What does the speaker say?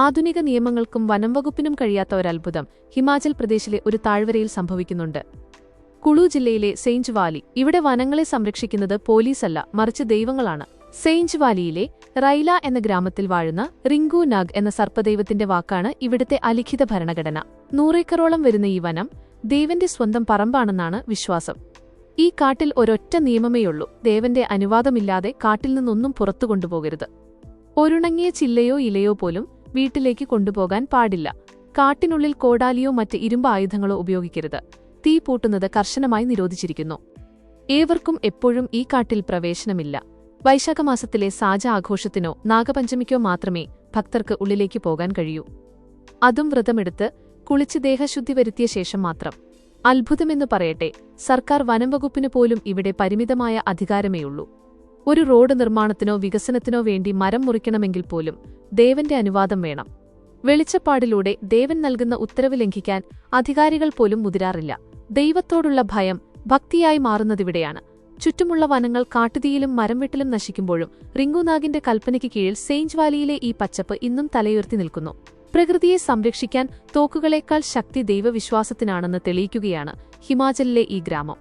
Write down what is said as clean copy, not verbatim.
ആധുനിക നിയമങ്ങൾക്കും വനംവകുപ്പിനും കഴിയാത്ത ഒരത്ഭുതം ഹിമാചൽ പ്രദേശിലെ ഒരു താഴ്വരയിൽ സംഭവിക്കുന്നുണ്ട്. കുളു ജില്ലയിലെ സെയിഞ്ച് വാലി. ഇവിടെ വനങ്ങളെ സംരക്ഷിക്കുന്നത് പോലീസല്ല, മറിച്ച് ദൈവങ്ങളാണ്. സെയിഞ്ച് വാലിയിലെ റൈല എന്ന ഗ്രാമത്തിൽ വാഴുന്ന റിങ്കു നാഗ് എന്ന സർപ്പദൈവത്തിന്റെ വാക്കാണ് ഇവിടുത്തെ അലിഖിത ഭരണഘടന. 100 ഏക്കറോളം വരുന്ന ഈ വനം ദേവന്റെ സ്വന്തം പറമ്പാണെന്നാണ് വിശ്വാസം. ഈ കാട്ടിൽ ഒരൊറ്റ നിയമമേയുള്ളൂ: ദേവന്റെ അനുവാദമില്ലാതെ കാട്ടിൽ നിന്നൊന്നും പുറത്തു കൊണ്ടുപോകരുത്. ഒരുണങ്ങിയ ചില്ലയോ ഇലയോ പോലും വീട്ടിലേക്ക് കൊണ്ടുപോകാൻ പാടില്ല. കാട്ടിനുള്ളിൽ കോടാലിയോ മറ്റ് ഇരുമ്പ് ആയുധങ്ങളോ ഉപയോഗിക്കരുത്. തീ പൂട്ടുന്നത് കർശനമായി നിരോധിച്ചിരിക്കുന്നു. ഏവർക്കും എപ്പോഴും ഈ കാട്ടിൽ പ്രവേശനമില്ല. വൈശാഖമാസത്തിലെ സാജ ആഘോഷത്തിനോ നാഗപഞ്ചമിക്കോ മാത്രമേ ഭക്തർക്ക് ഉള്ളിലേക്ക് പോകാൻ കഴിയൂ. അതും വ്രതമെടുത്ത് കുളിച്ച് ദേഹശുദ്ധി വരുത്തിയ ശേഷം മാത്രം. അത്ഭുതമെന്നു പറയട്ടെ, സർക്കാർ വനംവകുപ്പിനു പോലും ഇവിടെ പരിമിതമായ അധികാരമേയുള്ളൂ. ഒരു റോഡ് നിർമ്മാണത്തിനോ വികസനത്തിനോ വേണ്ടി മരം മുറിക്കണമെങ്കിൽ പോലും ദേവന്റെ അനുവാദം വേണം. വെളിച്ചപ്പാടിലൂടെ ദേവൻ നൽകുന്ന ഉത്തരവ് ലംഘിക്കാൻ അധികാരികൾ പോലും മുതിരാറില്ല. ദൈവത്തോടുള്ള ഭയം ഭക്തിയായി മാറുന്നതിവിടെയാണ്. ചുറ്റുമുള്ള വനങ്ങൾ കാട്ടുതീയിലും മരംവെട്ടിലും നശിക്കുമ്പോഴും റിങ്കുനാഗിന്റെ കൽപ്പനയ്ക്ക് കീഴിൽ സെയിഞ്ച് വാലിയിലെ ഈ പച്ചപ്പ് ഇന്നും തലയുയർത്തി നിൽക്കുന്നു. പ്രകൃതിയെ സംരക്ഷിക്കാൻ തോക്കുകളേക്കാൾ ശക്തി ദൈവവിശ്വാസത്തിനാണെന്ന് തെളിയിക്കുകയാണ് ഹിമാചലിലെ ഈ ഗ്രാമം.